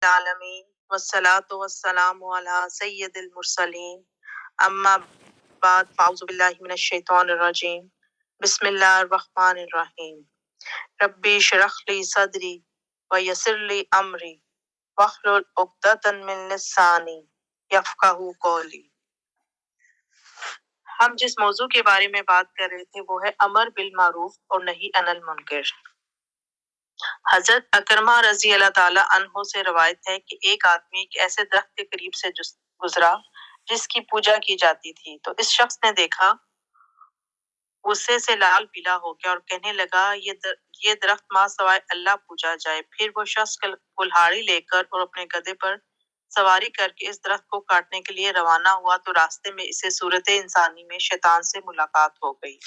العالمین والصلاة والسلام علی سید المرسلین اما بعد فاعوذ باللہ من الشیطان الرجیم بسم اللہ الرحمن الرحیم ربی اشرح لی صدری ویسر لی امری واحلل عقدۃ من لسانی یفقہوا قولی۔ ہم جس موضوع کے بارے میں بات کر رہے تھے وہ ہے امر بالمعروف اور نہی عن المنکر۔ حضرت اکرمہ رضی اللہ تعالیٰ عنہ سے روایت ہے کہ ایک آدمی ایک ایسے درخت کے قریب سے گزرا جس کی پوجا کی جاتی تھی، تو اس شخص نے دیکھا، غصے سے لال پیلا ہو گیا اور کہنے لگا یہ درخت ماں سوائے اللہ پوجا جائے۔ پھر وہ شخص کلہاڑی لے کر اور اپنے گدھے پر سواری کر کے اس درخت کو کاٹنے کے لیے روانہ ہوا، تو راستے میں اسے صورت انسانی میں شیطان سے ملاقات ہو گئی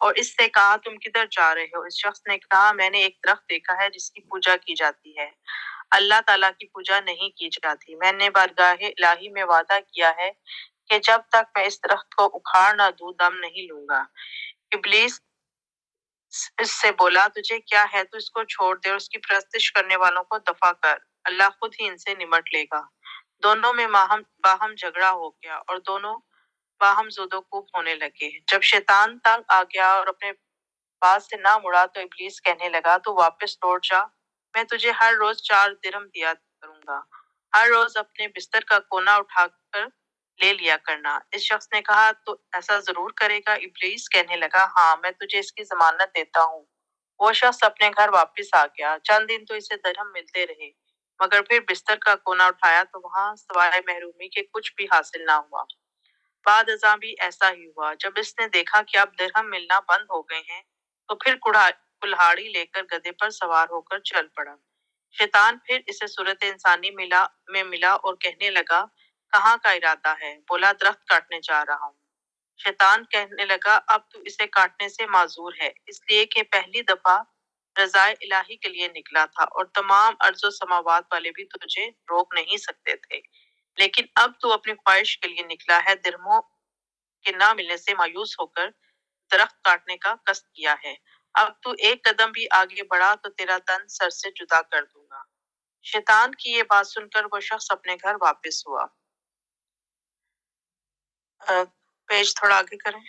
اور اس سے کہا تم کدھر جا رہے ہو؟ اس شخص نے کہا میں نے ایک درخت دیکھا ہے جس کی پوجا کی جاتی ہے، اللہ تعالیٰ کی پوجا نہیں کی جاتی۔ میں نے بارگاہ الہی میں وعدہ کیا ہے کہ جب تک میں اس درخت کو اکھاڑ نہ دوں دم نہیں لوں گا۔ ابلیس اس سے بولا تجھے کیا ہے، تو اس کو چھوڑ دے اور اس کی پرستش کرنے والوں کو دفع کر، اللہ خود ہی ان سے نمٹ لے گا۔ دونوں میں باہم جھگڑا ہو گیا اور دونوں باہم زد و کوب ہونے لگے۔ جب شیطان تنگ آ گیا اور اپنے بات سے نہ مڑا تو ابلیس کہنے لگا تو واپس لوٹ جا، میں تجھے ہر روز 4 درہم دیا کروں گا، ہر روز اپنے بستر کا کونا اٹھا کر لے لیا کرنا۔ اس شخص نے کہا تو ایسا ضرور کرے گا؟ ابلیس کہنے لگا ہاں، میں تجھے اس کی ضمانت دیتا ہوں۔ وہ شخص اپنے گھر واپس آ گیا۔ چند دن تو اسے درہم ملتے رہے، مگر پھر بستر کا کونا اٹھایا تو وہاں سوائے محرومی کے کچھ بھی حاصل نہ ہوا۔ بعد ازاں بھی ایسا ہی ہوا۔ جب اس نے دیکھا کہ اب درہم ملنا بند ہو گئے ہیں تو پھر کلہاڑی لے کر گدھے پر سوار ہو کر چل پڑا۔ شیطان پھر اسے صورت انسانی میں ملا اور کہنے لگا کہاں کا ارادہ ہے؟ بولا درخت کاٹنے جا رہا ہوں۔ شیطان کہنے لگا اب تو اسے کاٹنے سے معذور ہے، اس لیے کہ پہلی دفعہ رضائے الہی کے لیے نکلا تھا اور تمام ارض و سماوات والے بھی تجھے روک نہیں سکتے تھے، لیکن اب تو اپنی خواہش کے لیے نکلا ہے، درہموں کے نہ ملنے سے مایوس ہو کر درخت کاٹنے کا قصد کیا ہے۔ اب تو ایک قدم بھی آگے بڑھا تو تیرا تن سر سے جدا کر دوں گا۔ شیطان کی یہ بات سن کر وہ شخص اپنے گھر واپس ہوا۔ پیج تھوڑا آگے کریں۔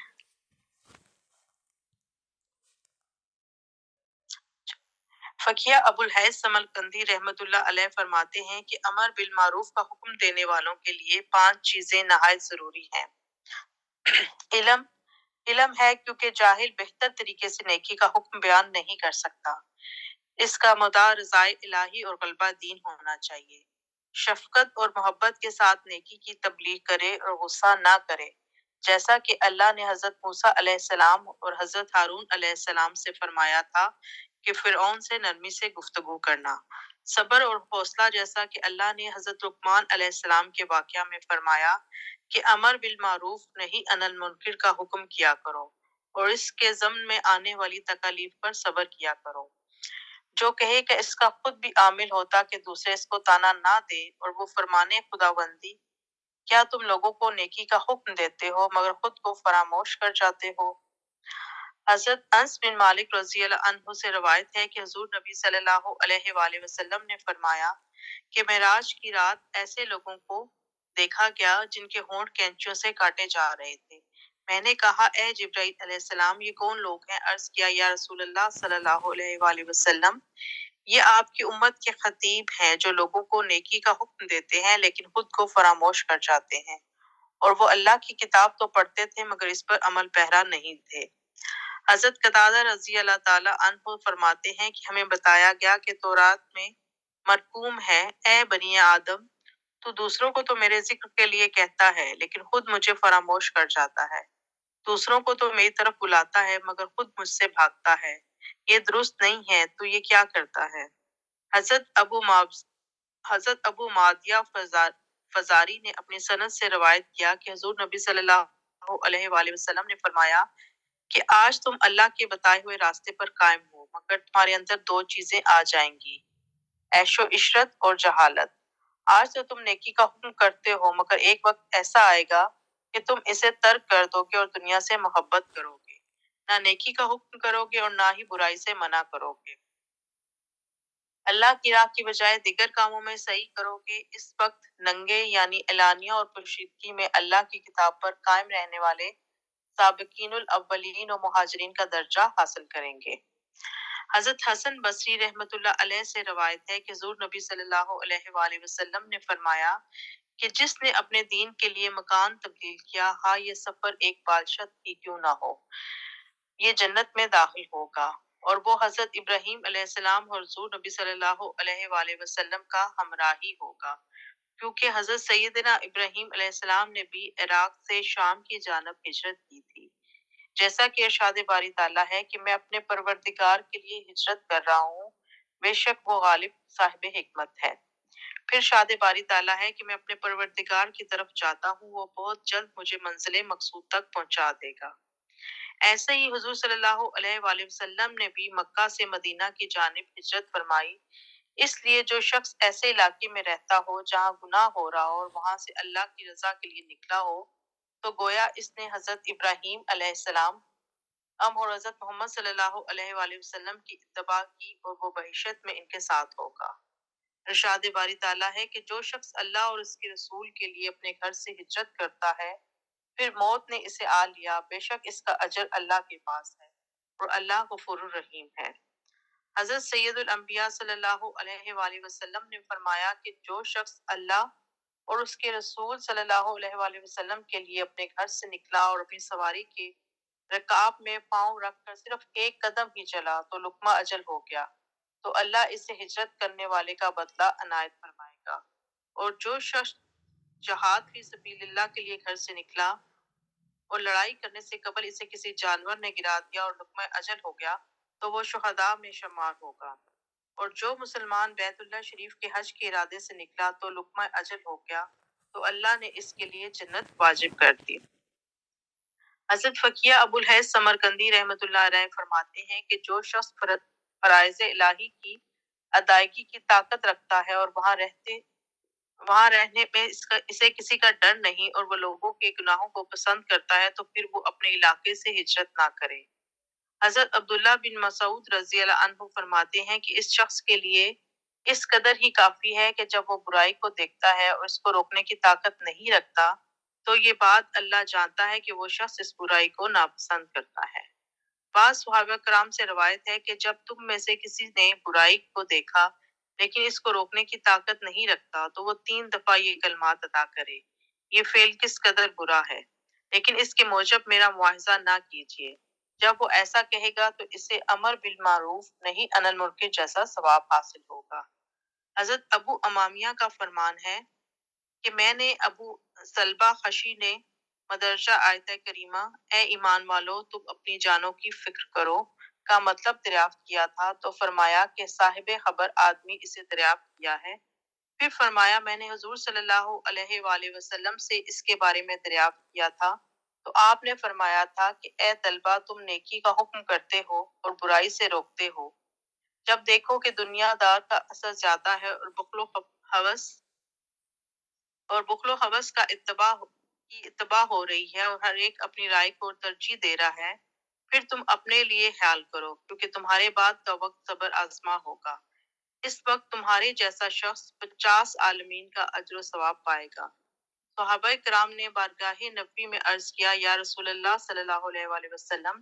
فقیہ ابو الہیث سمرقندی رحمۃ اللہ علیہ فرماتے ہیں کہ امر بالمعروف کا حکم دینے والوں کے لیے 5 چیزیں نہایت ضروری ہیں۔ علم ہے، کیونکہ جاہل بہتر طریقے سے نیکی کا حکم بیان نہیں کر سکتا۔ اس کا مدعا رضائے الہی اور غلبہ دین ہونا چاہیے۔ شفقت اور محبت کے ساتھ نیکی کی تبلیغ کرے اور غصہ نہ کرے، جیسا کہ اللہ نے حضرت موسیٰ علیہ السلام اور حضرت ہارون علیہ السلام سے فرمایا تھا کہ فرعون سے نرمی سے گفتگو کرنا۔ صبر اور حوصلہ، جیسا کہ اللہ نے حضرت لقمان علیہ السلام کے واقعہ میں فرمایا کہ امر بالمعروف نہی عن المنکر کا حکم کیا کرو اور اس کے ضمن میں آنے والی تکالیف پر صبر کیا کرو۔ جو کہے کہ اس کا خود بھی عامل ہوتا کہ دوسرے اس کو طعنہ نہ دے، اور وہ فرمانے خداوندی کیا تم لوگوں کو نیکی کا حکم دیتے ہو مگر خود کو فراموش کر جاتے ہو؟ حضرت انس بن مالک رضی اللہ عنہ سے روایت ہے کہ حضور نبی صلی اللہ علیہ وآلہ وسلم نے فرمایا کہ معراج کی رات ایسے لوگوں کو دیکھا گیا جن کے ہونٹ کینچیوں سے کاٹے جا رہے تھے۔ میں نے کہا اے جبرائیل علیہ السلام، یہ کون لوگ ہیں؟ عرض کیا یا رسول اللہ صلی اللہ علیہ وآلہ وسلم، یہ آپ کی امت کے خطیب ہیں جو لوگوں کو نیکی کا حکم دیتے ہیں لیکن خود کو فراموش کر جاتے ہیں، اور وہ اللہ کی کتاب تو پڑھتے تھے مگر اس پر عمل پیرا نہیں تھے۔ حضرت قتادہ رضی اللہ تعالی عنہ فرماتے ہیں کہ ہمیں بتایا گیا کہ تورات میں مرقوم ہے، اے بنی آدم، تو دوسروں کو تو میرے ذکر کے لیے کہتا ہے لیکن خود مجھے فراموش کر جاتا ہے، دوسروں کو تو میری طرف بلاتا ہے مگر خود مجھ سے بھاگتا ہے، یہ درست نہیں ہے، تو یہ کیا کرتا ہے؟ حضرت ابو معدیہ فزاری نے اپنی سند سے روایت کیا کہ حضور نبی صلی اللہ علیہ وآلہ وسلم نے فرمایا کہ آج تم اللہ کے بتائے ہوئے راستے پر قائم ہو مگر تمہارے اندر 2 چیزیں آ جائیں گی، عیش و عشرت اور جہالت۔ آج تو تم نیکی کا حکم کرتے ہو مگر ایک وقت ایسا آئے گا کہ تم اسے ترک کر دو گے اور دنیا سے محبت کرو گے، نہ نیکی کا حکم کرو گے اور نہ ہی برائی سے منع کرو گے۔ اللہ کی راہ کی بجائے دیگر کاموں میں صحیح کرو گے، اس وقت ننگے یعنی اعلانیہ اور پوشیدگی میں اللہ کی کتاب پر قائم رہنے والے سابقین الاولین و مہاجرین کا درجہ حاصل کریں گے۔ حضرت حسن بصری رحمۃ اللہ علیہ سے روایت ہے کہ حضور نبی صلی اللہ علیہ وآلہ وسلم نے فرمایا کہ جس نے اپنے دین کے لیے مکان تبدیل کیا، ہاں یہ سفر ایک بادشاہ ہی کیوں نہ ہو، یہ جنت میں داخل ہوگا، اور وہ حضرت ابراہیم علیہ السلام اور حضور نبی صلی اللہ علیہ وآلہ وسلم کا ہمراہی ہوگا، کیونکہ حضرت سیدنا ابراہیم علیہ السلام نے بھی عراق سے شام کی جانب ہجرت کی تھی، جیسا کہ ارشاد باری تعالیٰ ہے کہ میں اپنے پروردگار کے لیے ہجرت کر رہا ہوں، بے شک وہ غالب صاحب حکمت ہے۔ پھر شاد باری تعالیٰ ہے کہ میں اپنے پروردگار کی طرف جاتا ہوں، وہ بہت جلد مجھے منزل مقصود تک پہنچا دے گا۔ ایسے ہی حضور صلی اللہ علیہ وآلہ وسلم نے بھی مکہ سے مدینہ کی جانب ہجرت فرمائی، اس لیے جو شخص ایسے علاقے میں رہتا ہو جہاں گناہ ہو رہا ہو اور وہاں سے اللہ کی رضا کے لیے نکلا ہو، تو گویا اس نے حضرت ابراہیم علیہ السلام اور حضرت محمد صلی اللہ علیہ وآلہ وسلم کی اتباع کی، اور وہ بہشت میں ان کے ساتھ ہوگا۔ ارشاد باری تعالیٰ ہے کہ جو شخص اللہ اور اس کے رسول کے لیے اپنے گھر سے ہجرت کرتا ہے، پھر موت نے اسے آ لیا، بے شک اس کا اجر اللہ کے پاس ہے، اور اللہ غفور الرحیم ہے۔ حضرت سید الانبیاء صلی اللہ علیہ وآلہ وسلم نے فرمایا کہ جو شخص اللہ اور اس کے رسول صلی اللہ علیہ وآلہ وسلم کے لیے اپنے گھر سے نکلا اور اپنی سواری کے رکاب میں پاؤں رکھ کر صرف ایک قدم ہی چلا تو لقمہ اجل ہو گیا، تو اللہ اسے ہجرت کرنے والے کا بدلہ عنایت فرمائے گا۔ اور جو شخص جہاد فی سبیل اللہ کے لیے گھر سے نکلا اور لڑائی کرنے سے قبل اسے کسی جانور نے گرا دیا اور لقمہ اجل ہو گیا، تو وہ شہداء میں شمار ہوگا۔ اور جو مسلمان بیت اللہ شریف کے حج کے ارادے سے نکلا تو لقمہ اجل ہو گیا، تو اللہ نے اس کے لیے جنت واجب کر دی۔ حضرت فقیہ ابو الحیث سمرقندی رحمۃ اللہ علیہ فرماتے ہیں کہ جو شخص فرائض الہی کی ادائیگی کی طاقت رکھتا ہے اور وہاں رہنے میں اسے کسی کا ڈر نہیں، اور وہ لوگوں کے گناہوں کو پسند کرتا ہے، تو پھر وہ اپنے علاقے سے ہجرت نہ کرے۔ حضرت عبداللہ بن مسعود رضی اللہ عنہ فرماتے ہیں کہ اس شخص کے لیے اس قدر ہی کافی ہے کہ جب وہ برائی کو دیکھتا ہے اور اس کو روکنے کی طاقت نہیں رکھتا، تو یہ بات اللہ جانتا ہے کہ وہ شخص اس برائی کو ناپسند کرتا ہے۔ بعض صحابہ کرام سے روایت ہے کہ جب تم میں سے کسی نے برائی کو دیکھا لیکن اس کو روکنے کی طاقت نہیں رکھتا، تو وہ 3 دفعہ یہ کلمات ادا کرے، یہ فعل کس قدر برا ہے، لیکن اس کے موجب میرا مواخذہ نہ کیجیے۔ جب وہ ایسا کہے گا تو اسے امر بالمعروف نہیں عن المنکر جیسا ثواب حاصل ہوگا۔ حضرت ابو امامیہ کا فرمان ہے کہ میں نے ابو سلبہ خشی نے مدرجہ آیت کریمہ اے ایمان والو تم اپنی جانوں کی فکر کرو کا مطلب دریافت کیا تھا، تو فرمایا کہ صاحب خبر آدمی اسے دریافت کیا ہے۔ پھر فرمایا میں نے حضور صلی اللہ علیہ وآلہ وسلم سے اس کے بارے میں دریافت کیا تھا، تو آپ نے فرمایا تھا کہ اے طلبہ تم نیکی کا حکم کرتے ہو اور برائی سے روکتے ہو، جب دیکھو کہ دنیا دار کا اثر زیادہ ہے اور بخل و حوث کا اتباع ہو رہی ہے، اور ہر ایک اپنی رائے کو ترجیح دے رہا ہے، پھر تم اپنے لیے خیال کرو، کیونکہ تمہارے بعد کا وقت صبر آزما ہوگا۔ اس وقت تمہارے جیسا شخص 50 عالمین کا اجر و ثواب پائے گا۔ صحابہ کرام نے بارگاہ نبوی میں عرض کیا، یا رسول اللہ صلی اللہ علیہ وآلہ وسلم،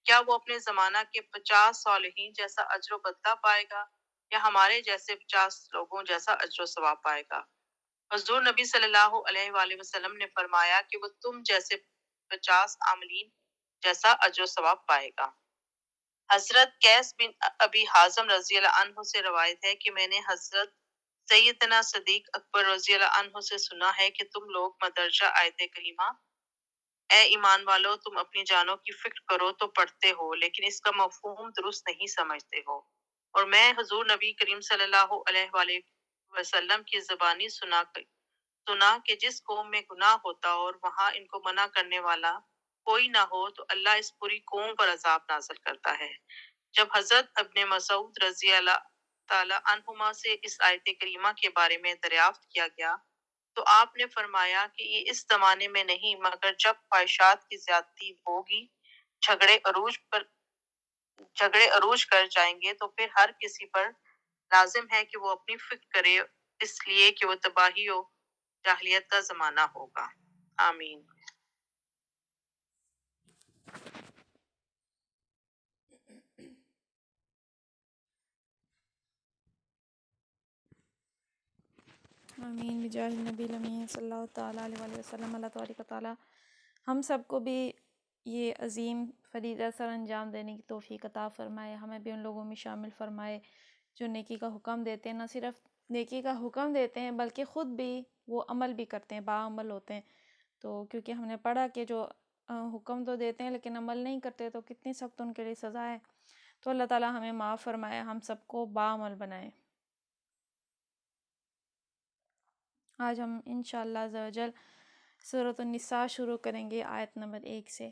کیا وہ اپنے زمانہ کے 50 صالحین جیسا اجر و بدلہ پائے گا، یا ہمارے جیسے 50 لوگوں جیسا اجر و ثواب پائے گا؟ حضور نبی صلی اللہ علیہ وآلہ وسلم نے فرمایا کہ وہ تم جیسے 50 عاملین جیسا اجر و ثواب پائے گا۔ حضرت قیس بن ابی حازم رضی اللہ عنہ سے روایت ہے کہ میں نے حضرت سیدنا صدیق اکبر رضی اللہ عنہ سے سنا ہے کہ تم لوگ مدرجہ آیت کریمہ اے ایمان والو تم اپنی جانوں کی فکر کرو تو پڑھتے ہو، لیکن اس کا مفہوم درست نہیں سمجھتے ہو، اور میں حضور نبی کریم صلی اللہ علیہ وآلہ وسلم کی زبانی سنا کہ جس قوم میں گناہ ہوتا ہو اور وہاں ان کو منع کرنے والا کوئی نہ ہو، تو اللہ اس پوری قوم پر عذاب نازل کرتا ہے۔ جب حضرت ابن مسعود رضی اللہ تعالی عنہما سے اس آیت کریمہ کے بارے میں دریافت کیا گیا، تو آپ نے فرمایا کہ یہ اس زمانے میں نہیں، مگر جب خواہشات کی زیادتی ہوگی، جھگڑے عروج کر جائیں گے، تو پھر ہر کسی پر لازم ہے کہ وہ اپنی فکر کرے، اس لیے کہ وہ تباہی و جاہلیت کا زمانہ ہوگا۔ آمین۔ آمین بجاہ النبی الامین صلی اللہ تعالیٰ علیہ وسلم۔ اللہ تبارک و تعالیٰ ہم سب کو بھی یہ عظیم فریضہ سر انجام دینے کی توفیق عطا فرمائے، ہمیں بھی ان لوگوں میں شامل فرمائے جو نیکی کا حکم دیتے ہیں، نہ صرف نیکی کا حکم دیتے ہیں بلکہ خود بھی وہ عمل بھی کرتے ہیں، باعمل ہوتے ہیں۔ تو کیونکہ ہم نے پڑھا کہ جو حکم تو دیتے ہیں لیکن عمل نہیں کرتے تو کتنی سخت ان کے لیے سزا ہے۔ تو اللہ تعالیٰ ہمیں معاف فرمائے، ہم سب کو باعمل بنائے۔ آج ہم انشاءاللہ عز و جل سورۃ النساء شروع کریں گے آیت نمبر 1 سے۔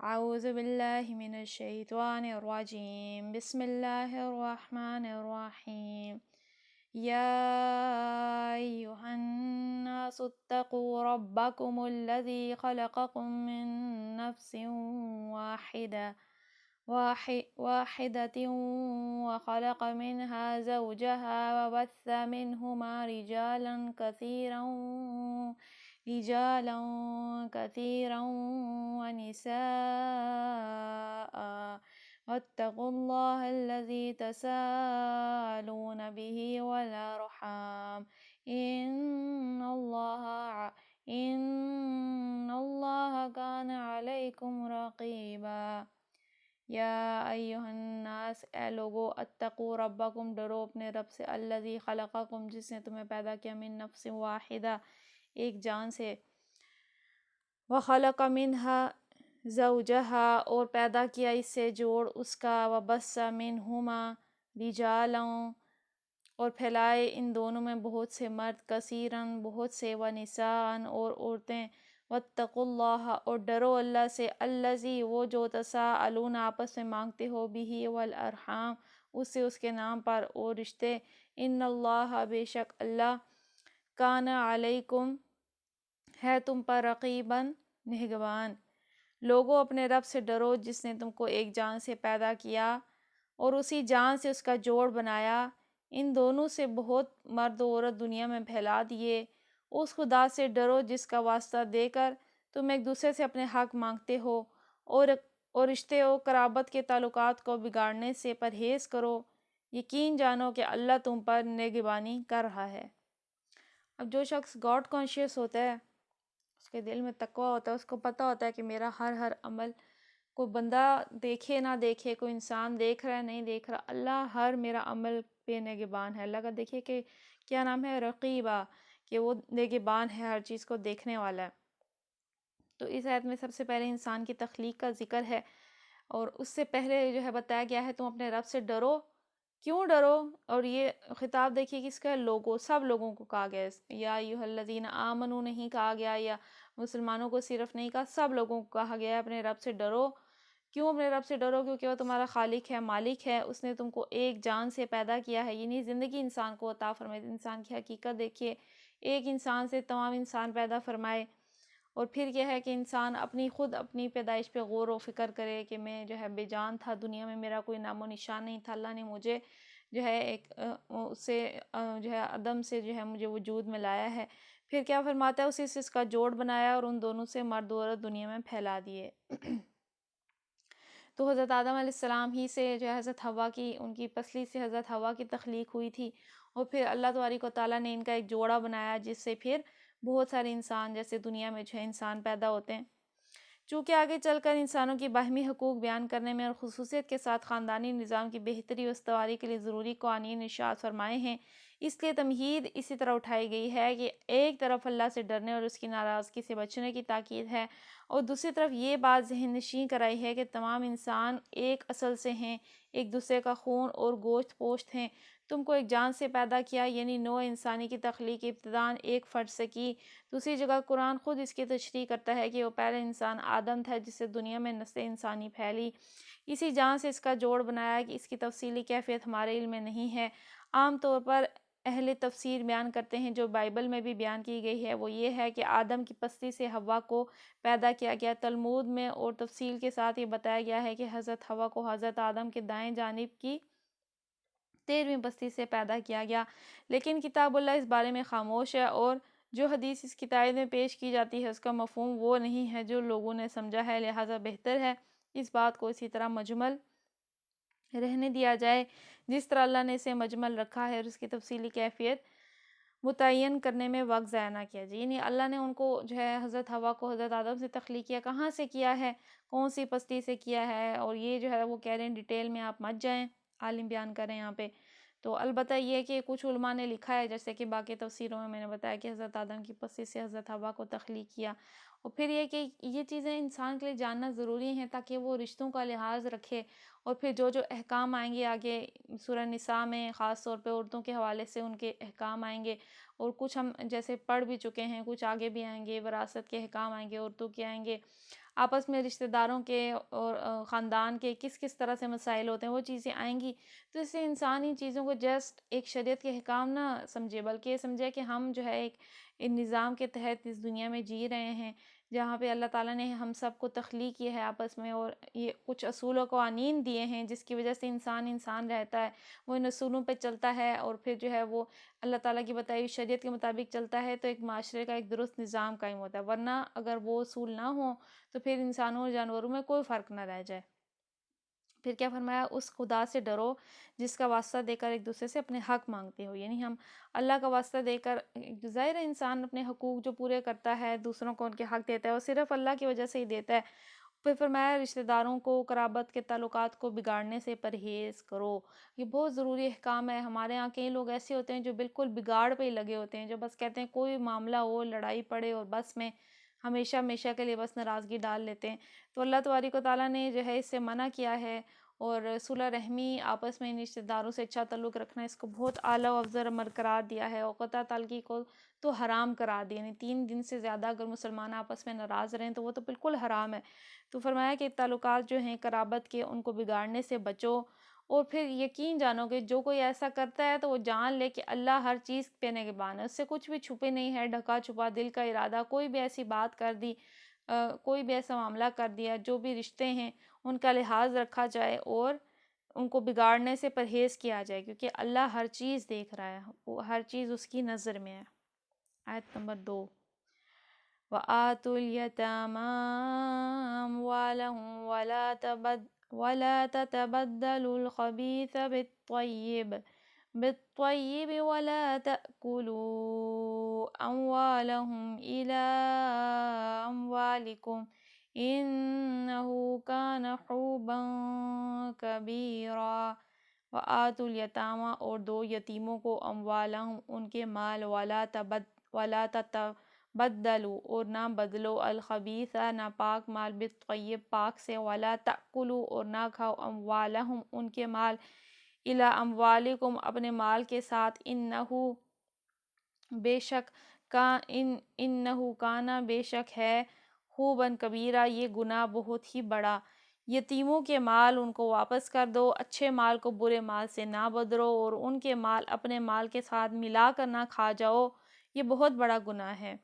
اعوذ باللہ من الشیطان الرجیم، بسم اللہ الرحمن الرحیم۔ یا ایہا الناس اتقوا ربکم الذی خلقکم من نفس واحدة وخلق منها زوجها وبث منهما رجالا كثيرا ونساء، واتقوا الله الذي تساءلون به والأرحام إن الله كان عليكم رقيبا۔ یا ایہا الناس، اے لوگو، اتقوا ربکم، ڈرو اپنے رب سے، الذی خلقکم، جس نے تمہیں پیدا کیا، من نفس واحدہ، ایک جان سے، وخلق منہا زوجہا، اور پیدا کیا اس سے جوڑ اس کا، وبث منہما رجالا، اور پھیلائے ان دونوں میں بہت سے مرد، کثیراً بہت سے، ونساء اور عورتیں، واتقوا اللہ، اور ڈرو اللہ سے، الذی وہ جو، تساءلون آپس میں مانگتے ہو، بہ والارحام، اس سے اس کے نام پر اور رشتے، ان اللہ بے شک اللہ، کان علیکم ہے تم پر، رقیباً نگہبان۔ لوگوں اپنے رب سے ڈرو جس نے تم کو ایک جان سے پیدا کیا اور اسی جان سے اس کا جوڑ بنایا، ان دونوں سے بہت مرد و عورت دنیا میں پھیلا دیے۔ اس خدا سے ڈرو جس کا واسطہ دے کر تم ایک دوسرے سے اپنے حق مانگتے ہو، اور رشتے و قرابت کے تعلقات کو بگاڑنے سے پرہیز کرو، یقین جانو کہ اللہ تم پر نگہبانی کر رہا ہے۔ اب جو شخص گاڈ کانشیس ہوتا ہے، اس کے دل میں تقویٰ ہوتا ہے، اس کو پتہ ہوتا ہے کہ میرا ہر عمل، کوئی بندہ دیکھے نہ دیکھے، کوئی انسان دیکھ رہا ہے نہیں دیکھ رہا، اللہ ہر میرا عمل پہ نگہبان ہے۔ اللہ کا دیکھیے کہ کیا نام ہے، رقیبہ، کہ وہ نگہبان ہے، ہر چیز کو دیکھنے والا ہے۔ تو اس آیت میں سب سے پہلے انسان کی تخلیق کا ذکر ہے، اور اس سے پہلے جو ہے بتایا گیا ہے تم اپنے رب سے ڈرو۔ کیوں ڈرو؟ اور یہ خطاب دیکھیے کس کا ہے، لوگوں، سب لوگوں کو کہا گیا ہے۔ یا ایھا الذین آمنوا نہیں کہا گیا، یا مسلمانوں کو صرف نہیں کہا، سب لوگوں کو کہا گیا ہے اپنے رب سے ڈرو۔ کیوں اپنے رب سے ڈرو؟ کیونکہ وہ تمہارا خالق ہے، مالک ہے، اس نے تم کو ایک جان سے پیدا کیا ہے، یعنی زندگی انسان کو عطا فرمائے۔ انسان کی حقیقت دیکھیے، ایک انسان سے تمام انسان پیدا فرمائے، اور پھر کیا ہے کہ انسان خود اپنی پیدائش پہ غور و فکر کرے کہ میں جو ہے بے جان تھا، دنیا میں میرا کوئی نام و نشان نہیں تھا، اللہ نے مجھے جو ہے ایک اسے جو ہے عدم سے جو ہے مجھے وجود میں لایا ہے۔ پھر کیا فرماتا ہے، اسی سے اس کا جوڑ بنایا اور ان دونوں سے مرد و عورت دنیا میں پھیلا دیے۔ تو حضرت آدم علیہ السلام ہی سے جو ہے حضرت حوا کی، ان کی پسلی سے حضرت حوا کی تخلیق ہوئی تھی، اور پھر اللہ تبارک و تعالیٰ نے ان کا ایک جوڑا بنایا جس سے پھر بہت سارے انسان جیسے دنیا میں جو ہے انسان پیدا ہوتے ہیں۔ چونکہ آگے چل کر انسانوں کی باہمی حقوق بیان کرنے میں اور خصوصیت کے ساتھ خاندانی نظام کی بہتری و استواری کے لیے ضروری قوانین ارشاد فرمائے ہیں، اس لیے تمہید اسی طرح اٹھائی گئی ہے کہ ایک طرف اللہ سے ڈرنے اور اس کی ناراضگی سے بچنے کی تاکید ہے، اور دوسری طرف یہ بات ذہن نشین کرائی ہے کہ تمام انسان ایک اصل سے ہیں، ایک دوسرے کا خون اور گوشت پوشت ہیں۔ تم کو ایک جان سے پیدا کیا، یعنی نوع انسانی کی تخلیق ابتداً ایک فرد سے کی۔ دوسری جگہ قرآن خود اس کی تشریح کرتا ہے کہ وہ پہلا انسان آدم تھا جس سے دنیا میں نسل انسانی پھیلی، اسی جان سے اس کا جوڑ بنایا کہ اس کی تفصیلی کیفیت ہمارے علم میں نہیں ہے۔ عام طور پر اہل تفسیر بیان کرتے ہیں، جو بائبل میں بھی بیان کی گئی ہے، وہ یہ ہے کہ آدم کی پستی سے حوا کو پیدا کیا گیا۔ تلمود میں اور تفصیل کے ساتھ یہ بتایا گیا ہے کہ حضرت حوا کو حضرت آدم کے دائیں جانب کی 13ویں بستی سے پیدا کیا گیا، لیکن کتاب اللہ اس بارے میں خاموش ہے، اور جو حدیث اس کی تائید میں پیش کی جاتی ہے اس کا مفہوم وہ نہیں ہے جو لوگوں نے سمجھا ہے، لہٰذا بہتر ہے اس بات کو اسی طرح مجمل رہنے دیا جائے جس طرح اللہ نے اسے مجمل رکھا ہے، اور اس کی تفصیلی کیفیت متعین کرنے میں وقت ضائع نہ کیا جائے۔ یعنی اللہ نے ان کو جو ہے حضرت حوا کو حضرت آدم سے تخلیق کیا، کہاں سے کیا ہے، کون سی پستی سے کیا ہے، اور یہ جو ہے وہ کہہ رہے ہیں ڈیٹیل میں آپ مت جائیں، عالم بیان کریں یہاں پہ۔ تو البتہ یہ کہ کچھ علماء نے لکھا ہے، جیسے کہ باقی تفسیروں میں نے بتایا کہ حضرت آدم کی پستی سے حضرت حوا کو تخلیق کیا، اور پھر یہ کہ یہ چیزیں انسان کے لیے جاننا ضروری ہیں تاکہ وہ رشتوں کا لحاظ رکھے، اور پھر جو جو احکام آئیں گے آگے سورہ نساء میں خاص طور پہ عورتوں کے حوالے سے ان کے احکام آئیں گے، اور کچھ ہم جیسے پڑھ بھی چکے ہیں، کچھ آگے بھی آئیں گے، وراثت کے احکام آئیں گے، عورتوں کے آئیں گے، آپس میں رشتہ داروں کے اور خاندان کے کس کس طرح سے مسائل ہوتے ہیں وہ چیزیں آئیں گی۔ تو اس سے انسان ان چیزوں کو جسٹ ایک شریعت کے احکام نہ سمجھے، بلکہ یہ سمجھے کہ ہم جو ہے ایک نظام کے تحت اس دنیا میں جی رہے ہیں، جہاں پہ اللہ تعالیٰ نے ہم سب کو تخلیق کیا ہے آپس میں، اور یہ کچھ اصول و قوانین دیے ہیں جس کی وجہ سے انسان رہتا ہے، وہ ان اصولوں پہ چلتا ہے، اور پھر جو ہے وہ اللہ تعالیٰ کی بتائی ہوئی شریعت کے مطابق چلتا ہے، تو ایک معاشرے کا ایک درست نظام قائم ہوتا ہے، ورنہ اگر وہ اصول نہ ہوں تو پھر انسانوں اور جانوروں میں کوئی فرق نہ رہ جائے۔ پھر کیا فرمایا، اس خدا سے ڈرو جس کا واسطہ دے کر ایک دوسرے سے اپنے حق مانگتے ہو، یعنی ہم اللہ کا واسطہ دے کر، ظاہر ہے انسان اپنے حقوق جو پورے کرتا ہے، دوسروں کو ان کے حق دیتا ہے، اور صرف اللہ کی وجہ سے ہی دیتا ہے۔ پھر فرمایا رشتہ داروں کو، قرابت کے تعلقات کو بگاڑنے سے پرہیز کرو، یہ بہت ضروری احکام ہے۔ ہمارے ہاں کئی لوگ ایسے ہوتے ہیں جو بالکل بگاڑ پہ ہی لگے ہوتے ہیں، جو بس کہتے ہیں کوئی معاملہ ہو، لڑائی پڑے، اور بس میں ہمیشہ ہمیشہ کے لیے بس ناراضگی ڈال لیتے ہیں۔ تو اللہ تبارک و تعالیٰ نے جو ہے اس سے منع کیا ہے، اور صلح رحمی، آپس میں رشتہ داروں سے اچھا تعلق رکھنا، اس کو بہت اعلیٰ و افضل امر قرار دیا ہے، اور قطع تعلقی کو تو حرام قرار دیا، یعنی 3 دن سے زیادہ اگر مسلمان آپس میں ناراض رہیں تو وہ تو بالکل حرام ہے۔ تو فرمایا کہ تعلقات جو ہیں قرابت کے، ان کو بگاڑنے سے بچو، اور پھر یقین جانو کہ جو کوئی ایسا کرتا ہے تو وہ جان لے کہ اللہ ہر چیز پہ نگہبان ہے، اس سے کچھ بھی چھپے نہیں ہے، ڈھکا چھپا دل کا ارادہ، کوئی بھی ایسی بات کر دی، کوئی بھی ایسا معاملہ کر دیا، جو بھی رشتے ہیں ان کا لحاظ رکھا جائے اور ان کو بگاڑنے سے پرہیز کیا جائے، کیونکہ اللہ ہر چیز دیکھ رہا ہے، وہ ہر چیز اس کی نظر میں ہے۔ آیت نمبر 2، وَآتُوا الْيَتَامَىٰ أَمْوَالَهُمْ وَلَا تَتَبَدَّلُوا الْخَبِيثَ بِالطَّيِّبِ وَلَا تَأْكُلُوا أَمْوَالَهُمْ إِلَىٰ أَمْوَالِكُمْ إِنَّهُ كَانَ حُوبًا كَبِيرًا۔ وَآتُوا الْيَتَامَىٰ، اور دو یتیموں کو، أَمْوَالَهُمْ ان کے مال، وَلَا تَتَبَدَّلُوا اور نہ بدلو، الخبیث ناپاک مال، بالطیب پاک سے، وَلَا تَأْكُلُوا اور نہ کھاؤ، أَمْوَالَهُمْ ان کے مال، إِلَىٰ أَمْوَالِكُمْ اپنے مال کے ساتھ، إِنَّهُ کانا بے شک ہے، حُوبًا کبیرہ یہ گناہ بہت ہی بڑا۔ یتیموں کے مال ان کو واپس کر دو، اچھے مال کو برے مال سے نہ بدلو، اور ان کے مال اپنے مال کے ساتھ ملا کر نہ کھا جاؤ، یہ بہت بڑا گناہ ہے۔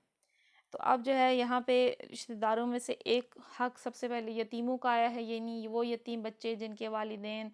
تو اب جو ہے یہاں پہ رشتہ داروں میں سے ایک حق سب سے پہلے یتیموں کا آیا ہے، یعنی وہ یتیم بچے جن کے والدین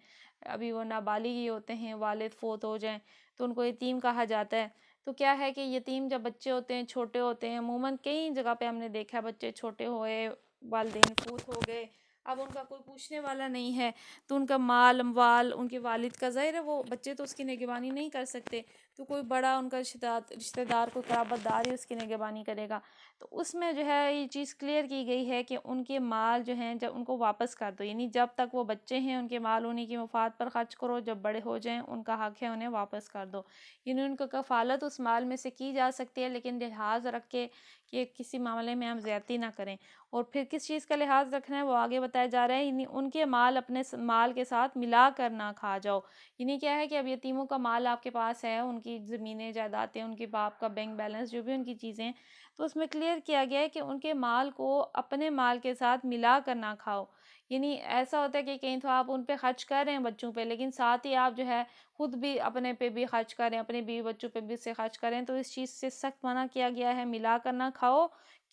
ابھی وہ نابالغ ہی ہوتے ہیں، والد فوت ہو جائیں تو ان کو یتیم کہا جاتا ہے۔ تو کیا ہے کہ یتیم جب بچے ہوتے ہیں، چھوٹے ہوتے ہیں، عموماً کئی جگہ پہ ہم نے دیکھا ہے بچے چھوٹے ہوئے، والدین فوت ہو گئے، اب ان کا کوئی پوچھنے والا نہیں ہے، تو ان کا مال اموال ان کے والد کا، ظاہر ہے وہ بچے تو اس کی نگہبانی نہیں کر سکتے، تو کوئی بڑا ان کا رشتہ دار، کوئی قرابت دار ہی اس کی نگہبانی کرے گا۔ تو اس میں جو ہے یہ چیز کلیئر کی گئی ہے کہ ان کے مال جو ہیں جب ان کو واپس کر دو، یعنی جب تک وہ بچے ہیں ان کے مال انہیں کی مفاد پر خرچ کرو، جب بڑے ہو جائیں ان کا حق ہے انہیں واپس کر دو، یعنی ان کو کفالت اس مال میں سے کی جا سکتی ہے، لیکن لحاظ رکھ کے کہ کسی معاملے میں ہم زیادتی نہ کریں۔ اور پھر کس چیز کا لحاظ رکھنا ہے وہ آگے بتایا جا رہا ہے، یعنی ان کے مال اپنے مال کے ساتھ ملا کر نہ کھا جاؤ، یعنی کیا ہے کہ اب یتیموں کا مال آپ کے پاس ہے، ان کی زمینیں جائیدادیں، ان کے باپ کا بینک بیلنس، جو بھی ان کی چیزیں، تو اس میں کلیئر کیا گیا ہے کہ ان کے مال کو اپنے مال کے ساتھ ملا کر نہ کھاؤ، یعنی ایسا ہوتا ہے کہ کہیں تو آپ ان پہ خرچ کر رہے ہیں بچوں پہ، لیکن ساتھ ہی آپ جو ہے خود بھی اپنے پہ بھی خرچ کریں، اپنے بیوی بچوں پہ بھی سے خرچ کریں، تو اس چیز سے سخت منع کیا گیا ہے، ملا کر نہ کھاؤ،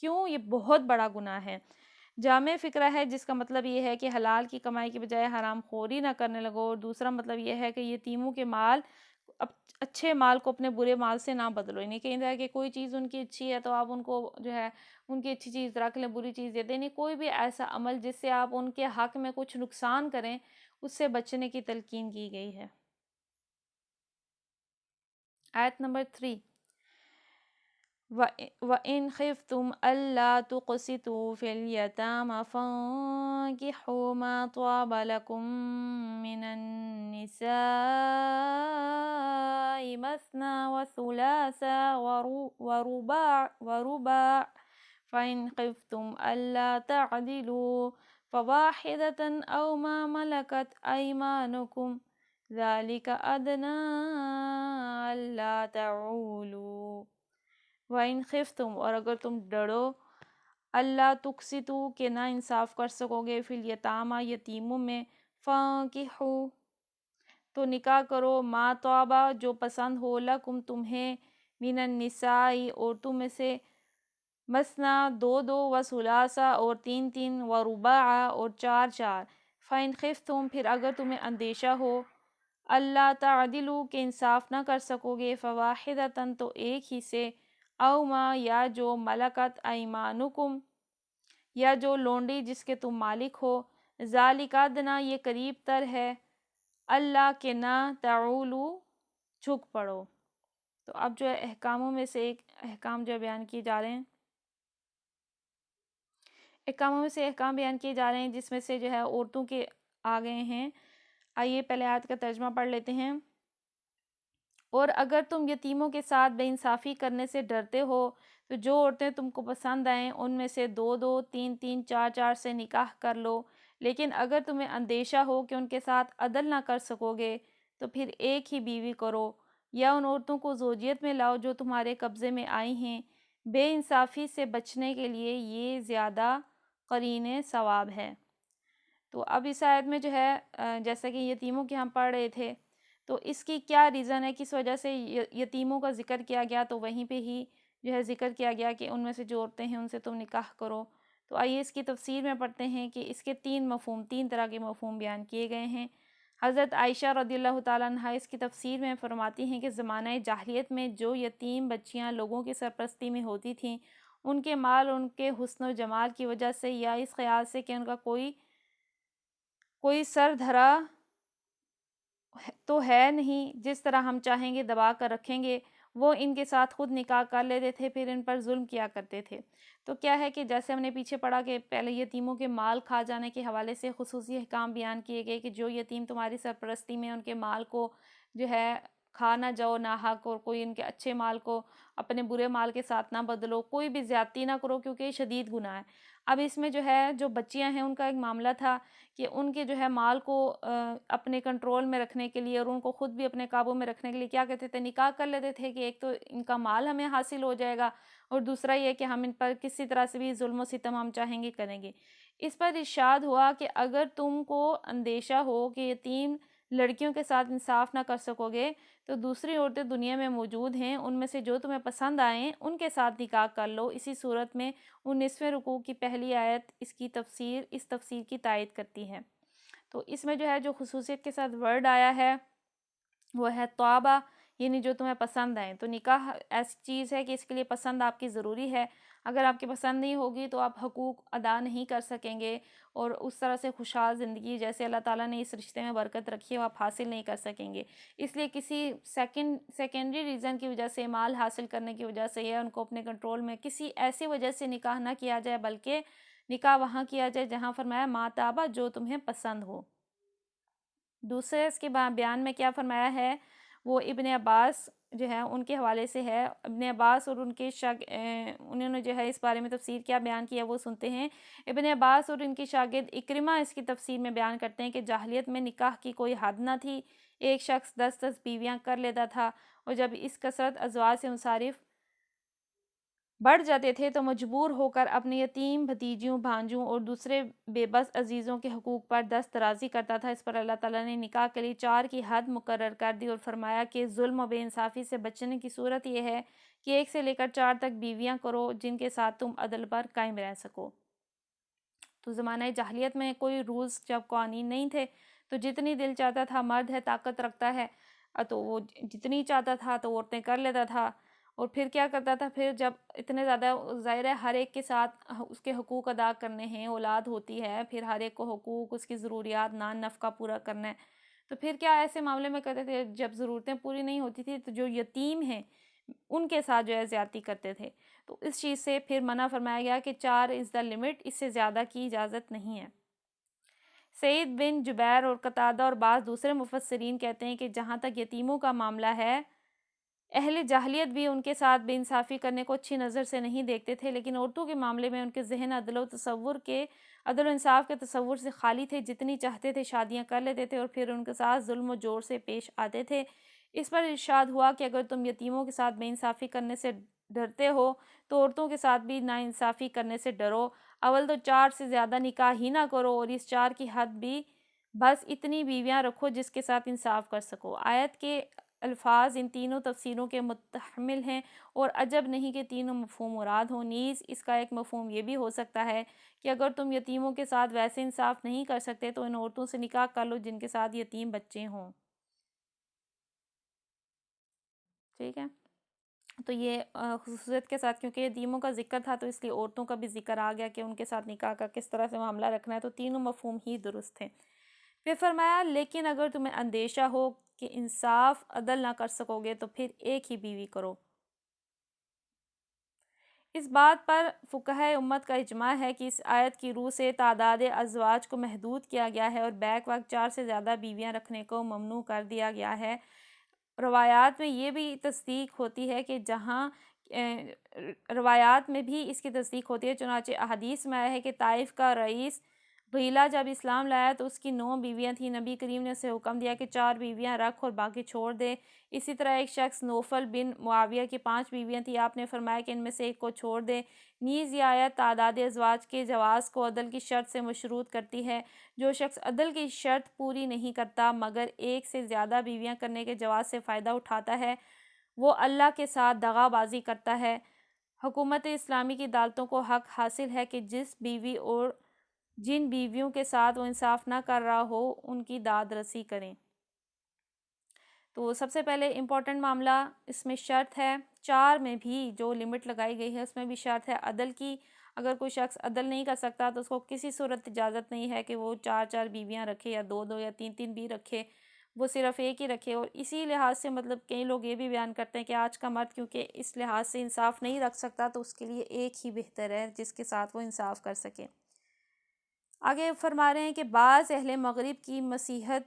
کیوں؟ یہ بہت بڑا گناہ ہے۔ جامع فکرہ ہے جس کا مطلب یہ ہے کہ حلال کی کمائی کی بجائے حرام خوری نہ کرنے لگو، اور دوسرا مطلب یہ ہے کہ یتیموں کے مال اچھے مال کو اپنے برے مال سے نہ بدلو، یعنی کہیں ہے کہ کوئی چیز ان کی اچھی ہے تو آپ ان کو جو ہے ان کی اچھی چیز رکھ لیں، بری چیز دے دیں، نہیں کوئی بھی ایسا عمل جس سے آپ ان کے حق میں کچھ نقصان کریں اس سے بچنے کی تلقین کی گئی ہے۔ آیت نمبر 3، وَإِنْ خِفْتُمْ أَلَّا تُقْسِطُوا فِي الْيَتَامَى فَانكِحُوا مَا طَابَ لَكُم مِّنَ النِّسَاءِ مَثْنَىٰ وَثُلَاثَ وَرُبَاعَ فَإِنْ خِفْتُمْ أَلَّا تَعْدِلُوا فَوَاحِدَةً أَوْ مَا مَلَكَتْ أَيْمَانُكُمْ ذَلِكَ أَدْنَىٰ أَلَّا تَعُولُوا۔ وَإِنْ خِفْتُمْ، اور اگر تم ڈرو، اللہ تقسطوا کہ نا انصاف کر سکو گے، فی الیتامى یتیموں میں، فانکحوا تو نکاح کرو، ما طابہ جو پسند ہو، لکم تمہیں، من النساء عورتوں میں سے، مثنیٰ دو دو، وثلاثہ اور تین تین، ورباع اور چار چار، فإن خفتم پھر اگر تمہیں اندیشہ ہو، اللہ تعدلوا کہ انصاف نہ کر سکو گے، فواحدۃ تو ایک ہی سے، او ما یا جو، ملکت ایمانکم یا جو لونڈی جس کے تم مالک ہو، ذالک ادنیٰ یہ قریب تر ہے، اللہ کے نہ، تعولو جھک پڑو۔ تو اب جو ہے احکاموں میں سے ایک احکام جو بیان کیے جا رہے ہیں، احکاموں میں سے احکام بیان کیے جا رہے ہیں جس میں سے جو ہے عورتوں کے آ گئے ہیں۔ آئیے پہلے آیت کا ترجمہ پڑھ لیتے ہیں۔ اور اگر تم یتیموں کے ساتھ بے انصافی کرنے سے ڈرتے ہو تو جو عورتیں تم کو پسند آئیں ان میں سے دو دو، تین تین، چار چار سے نکاح کر لو، لیکن اگر تمہیں اندیشہ ہو کہ ان کے ساتھ عدل نہ کر سکو گے تو پھر ایک ہی بیوی کرو، یا ان عورتوں کو زوجیت میں لاؤ جو تمہارے قبضے میں آئی ہیں، بے انصافی سے بچنے کے لیے یہ زیادہ قرین ثواب ہے۔ تو اب اس آیت میں جو ہے جیسا کہ یتیموں کے ہم پڑھ رہے تھے، تو اس کی کیا ریزن ہے، کس وجہ سے یتیموں کا ذکر کیا گیا، تو وہیں پہ ہی جو ہے ذکر کیا گیا کہ ان میں سے جو عورتیں ہیں ان سے تم نکاح کرو۔ تو آئیے اس کی تفسیر میں پڑھتے ہیں کہ اس کے تین طرح کے مفہوم بیان کیے گئے ہیں۔ حضرت عائشہ رضی اللہ تعالیٰ عنہ اس کی تفسیر میں فرماتی ہیں کہ زمانہ جاہلیت میں جو یتیم بچیاں لوگوں کی سرپرستی میں ہوتی تھیں، ان کے مال ان کے حسن و جمال کی وجہ سے یا اس خیال سے کہ ان کا کوئی سر دھرا تو ہے نہیں، جس طرح ہم چاہیں گے دبا کر رکھیں گے، وہ ان کے ساتھ خود نکاح کر لیتے تھے، پھر ان پر ظلم کیا کرتے تھے۔ تو کیا ہے کہ جیسے ہم نے پیچھے پڑھا کہ پہلے یتیموں کے مال کھا جانے کے حوالے سے خصوصی احکام بیان کیے گئے کہ جو یتیم تمہاری سرپرستی میں ان کے مال کو جو ہے کھا نہ جاؤ ناحق، اور کوئی ان کے اچھے مال کو اپنے برے مال کے ساتھ نہ بدلو، کوئی بھی زیادتی نہ کرو کیونکہ یہ شدید گناہ ہے۔ اب اس میں جو ہے جو بچیاں ہیں ان کا ایک معاملہ تھا کہ ان کے جو ہے مال کو اپنے کنٹرول میں رکھنے کے لیے اور ان کو خود بھی اپنے قابو میں رکھنے کے لیے کیا کہتے تھے، نکاح کر لیتے تھے کہ ایک تو ان کا مال ہمیں حاصل ہو جائے گا، اور دوسرا یہ کہ ہم ان پر کسی طرح سے بھی ظلم و ستم ہم چاہیں گے کریں گے۔ اس پر ارشاد ہوا کہ اگر تم کو اندیشہ ہو کہ یتیم لڑکیوں کے ساتھ انصاف نہ کر سکو گے تو دوسری عورتیں دنیا میں موجود ہیں، ان میں سے جو تمہیں پسند آئیں ان کے ساتھ نکاح کر لو۔ اسی صورت میں 19ویں رکوع کی پہلی آیت اس تفسیر کی تائید کرتی ہے۔ تو اس میں جو ہے جو خصوصیت کے ساتھ ورڈ آیا ہے وہ ہے طابہ، یعنی جو تمہیں پسند آئیں۔ تو نکاح ایسی چیز ہے کہ اس کے لیے پسند آپ کی ضروری ہے، اگر آپ کی پسند نہیں ہوگی تو آپ حقوق ادا نہیں کر سکیں گے، اور اس طرح سے خوشحال زندگی جیسے اللہ تعالیٰ نے اس رشتے میں برکت رکھی ہے وہ آپ حاصل نہیں کر سکیں گے۔ اس لیے کسی سیکنڈری ریزن کی وجہ سے، مال حاصل کرنے کی وجہ سے یا ان کو اپنے کنٹرول میں کسی ایسی وجہ سے نکاح نہ کیا جائے، بلکہ نکاح وہاں کیا جائے جہاں فرمایا ما طابہ جو تمہیں پسند ہو۔ دوسرے اس کے بیان میں کیا فرمایا ہے وہ ابن عباس جو ہے ان کے حوالے سے ہے۔ ابن عباس اور ان کے انہوں نے جو ہے اس بارے میں تفسیر کیا بیان کیا وہ سنتے ہیں۔ ابن عباس اور ان کے شاگرد اکرمہ اس کی تفسیر میں بیان کرتے ہیں کہ جاہلیت میں نکاح کی کوئی حد نہ تھی، ایک شخص 10 بیویاں کر لیتا تھا، اور جب اس کثرت ازواج سے منصرف بڑھ جاتے تھے تو مجبور ہو کر اپنے یتیم بھتیجیوں، بھانجوں اور دوسرے بے بس عزیزوں کے حقوق پر دست درازی کرتا تھا۔ اس پر اللہ تعالیٰ نے نکاح کے لیے 4 کی حد مقرر کر دی اور فرمایا کہ ظلم و بے انصافی سے بچنے کی صورت یہ ہے کہ 1 سے لے کر 4 تک بیویاں کرو جن کے ساتھ تم عدل پر قائم رہ سکو۔ تو زمانہ جاہلیت میں کوئی رولز جب قوانین نہیں تھے تو جتنی دل چاہتا تھا، مرد ہے طاقت رکھتا ہے تو وہ جتنی چاہتا تھا تو عورتیں کر لیتا تھا، اور پھر کیا کرتا تھا، پھر جب اتنے زیادہ ظاہر ہے ہر ایک کے ساتھ اس کے حقوق ادا کرنے ہیں، اولاد ہوتی ہے، پھر ہر ایک کو حقوق، اس کی ضروریات، نان نفقہ پورا کرنا ہے، تو پھر کیا ایسے معاملے میں کرتے تھے، جب ضرورتیں پوری نہیں ہوتی تھی تو جو یتیم ہیں ان کے ساتھ جو ہے زیادتی کرتے تھے، تو اس چیز سے پھر منع فرمایا گیا کہ 4 از دا لمٹ، اس سے زیادہ کی اجازت نہیں ہے۔ سعید بن جبیر اور قتادہ اور بعض دوسرے مفسرین کہتے ہیں کہ جہاں تک یتیموں کا معاملہ ہے، اہل جاہلیت بھی ان کے ساتھ بے انصافی کرنے کو اچھی نظر سے نہیں دیکھتے تھے، لیکن عورتوں کے معاملے میں ان کے ذہن عدل و انصاف کے تصور سے خالی تھے، جتنی چاہتے تھے شادیاں کر لیتے تھے اور پھر ان کے ساتھ ظلم و جور سے پیش آتے تھے۔ اس پر ارشاد ہوا کہ اگر تم یتیموں کے ساتھ بے انصافی کرنے سے ڈرتے ہو تو عورتوں کے ساتھ بھی ناانصافی کرنے سے ڈرو، اول تو 4 سے زیادہ نکاح ہی نہ کرو، اور اس 4 کی حد بھی بس اتنی بیویاں رکھو جس کے ساتھ انصاف کر سکو۔ آیت کے الفاظ ان تینوں تفسیروں کے متحمل ہیں، اور عجب نہیں کہ تینوں مفہوم مراد ہوں۔ نیز اس کا ایک مفہوم یہ بھی ہو سکتا ہے کہ اگر تم یتیموں کے ساتھ ویسے انصاف نہیں کر سکتے تو ان عورتوں سے نکاح کر لو جن کے ساتھ یتیم بچے ہوں۔ ٹھیک ہے، تو یہ خصوصیت کے ساتھ کیونکہ یتیموں کا ذکر تھا تو اس لیے عورتوں کا بھی ذکر آ گیا کہ ان کے ساتھ نکاح کا کس طرح سے معاملہ رکھنا ہے، تو تینوں مفہوم ہی درست ہیں۔ پھر فرمایا لیکن اگر تمہیں اندیشہ ہو کہ انصاف عدل نہ کر سکو گے تو پھر ایک ہی بیوی کرو۔ اس بات پر فقہائے امت کا اجماع ہے کہ اس آیت کی روح سے تعداد ازواج کو محدود کیا گیا ہے اور بیک وقت 4 سے زیادہ بیویاں رکھنے کو ممنوع کر دیا گیا ہے۔ روایات میں یہ بھی تصدیق ہوتی ہے کہ روایات میں بھی اس کی تصدیق ہوتی ہے، چنانچہ احادیث میں آیا ہے کہ طائف کا رئیس غیلہ جب اسلام لایا تو اس کی 9 بیویاں تھیں، نبی کریم نے اسے حکم دیا کہ 4 بیویاں رکھ اور باقی چھوڑ دے۔ اسی طرح ایک شخص نوفل بن معاویہ کی 5 بیویاں تھیں، آپ نے فرمایا کہ ان میں سے ایک کو چھوڑ دے۔ نیز یہ آیت تعداد ازواج کے جواز کو عدل کی شرط سے مشروط کرتی ہے۔ جو شخص عدل کی شرط پوری نہیں کرتا مگر ایک سے زیادہ بیویاں کرنے کے جواز سے فائدہ اٹھاتا ہے، وہ اللہ کے ساتھ دغا بازی کرتا ہے۔ حکومت اسلامی کی عدالتوں کو حق حاصل ہے کہ جس بیوی اور جن بیویوں کے ساتھ وہ انصاف نہ کر رہا ہو ان کی داد رسی کریں۔ تو سب سے پہلے امپورٹنٹ معاملہ اس میں شرط ہے، 4 میں بھی جو لمٹ لگائی گئی ہے اس میں بھی شرط ہے عدل کی۔ اگر کوئی شخص عدل نہیں کر سکتا تو اس کو کسی صورت اجازت نہیں ہے کہ وہ 4 بیویاں رکھے یا 2 یا 3 بھی رکھے، وہ صرف ایک ہی رکھے۔ اور اسی لحاظ سے مطلب کئی لوگ یہ بھی بیان کرتے ہیں کہ آج کا مرد کیونکہ اس لحاظ سے انصاف نہیں رکھ سکتا تو اس کے لیے ایک ہی بہتر ہے جس کے ساتھ وہ انصاف کر سکے۔ آگے فرما رہے ہیں کہ بعض اہل مغرب کی مسیحت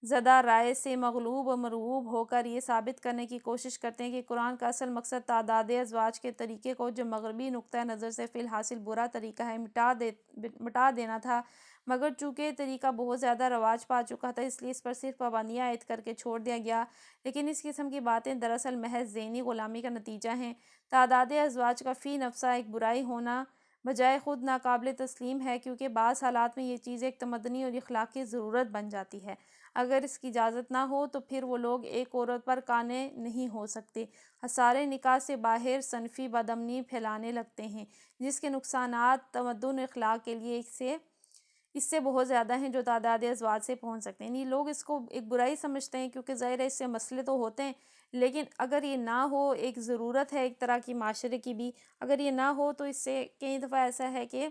زدہ رائے سے مغلوب و مرعوب ہو کر یہ ثابت کرنے کی کوشش کرتے ہیں کہ قرآن کا اصل مقصد تعداد ازواج کے طریقے کو جو مغربی نقطہ نظر سے فی الحاصل برا طریقہ ہے مٹا دینا تھا، مگر چونکہ یہ طریقہ بہت زیادہ رواج پا چکا تھا اس لیے اس پر صرف پابندیاں عائد کر کے چھوڑ دیا گیا۔ لیکن اس قسم کی باتیں دراصل محض ذہنی غلامی کا نتیجہ ہیں۔ تعداد ازواج کا فی نفسہ ایک برائی ہونا بجائے خود ناقابل تسلیم ہے، کیونکہ بعض حالات میں یہ چیز ایک تمدنی اور اخلاقی ضرورت بن جاتی ہے۔ اگر اس کی اجازت نہ ہو تو پھر وہ لوگ ایک عورت پر قانع نہیں ہو سکتے، حصار نکاح سے باہر صنفی بدامنی پھیلانے لگتے ہیں جس کے نقصانات تمدن و اخلاق کے لیے اس سے بہت زیادہ ہیں جو تعداد ازواج سے پہنچ سکتے ہیں۔ لوگ اس کو ایک برائی سمجھتے ہیں کیونکہ ظاہر ہے اس سے مسئلے تو ہوتے ہیں، لیکن اگر یہ نہ ہو، ایک ضرورت ہے ایک طرح کی معاشرے کی بھی، اگر یہ نہ ہو تو اس سے کئی دفعہ ایسا ہے کہ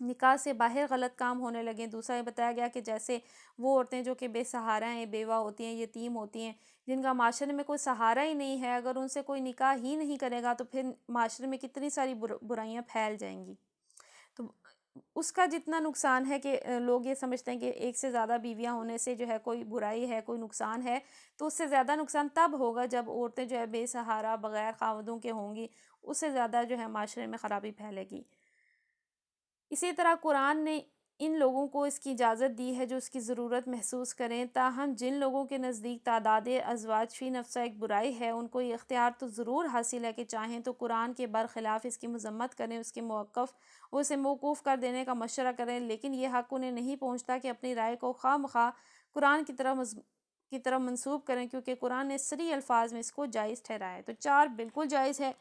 نکاح سے باہر غلط کام ہونے لگے۔ دوسرا یہ بتایا گیا کہ جیسے وہ عورتیں جو کہ بے سہارا ہیں، بیوہ ہوتی ہیں، یتیم ہوتی ہیں، جن کا معاشرے میں کوئی سہارا ہی نہیں ہے، اگر ان سے کوئی نکاح ہی نہیں کرے گا تو پھر معاشرے میں کتنی ساری برائیاں پھیل جائیں گی۔ تو اس کا جتنا نقصان ہے کہ لوگ یہ سمجھتے ہیں کہ ایک سے زیادہ بیویاں ہونے سے جو ہے کوئی برائی ہے، کوئی نقصان ہے، تو اس سے زیادہ نقصان تب ہوگا جب عورتیں جو ہے بے سہارا بغیر خاوندوں کے ہوں گی، اس سے زیادہ جو ہے معاشرے میں خرابی پھیلے گی۔ اسی طرح قرآن نے ان لوگوں کو اس کی اجازت دی ہے جو اس کی ضرورت محسوس کریں، تاہم جن لوگوں کے نزدیک تعداد ازواج فی نفسہ ایک برائی ہے ان کو یہ اختیار تو ضرور حاصل ہے کہ چاہیں تو قرآن کے برخلاف اس کی مذمت کریں، اس کے اسے موقوف کر دینے کا مشورہ کریں، لیکن یہ حق انہیں نہیں پہنچتا کہ اپنی رائے کو خواہ مخواہ قرآن کی طرف منسوب کریں، کیونکہ قرآن نے صریح الفاظ میں اس کو جائز ٹھہرایا ہے۔ تو 4 بالکل جائز ہے،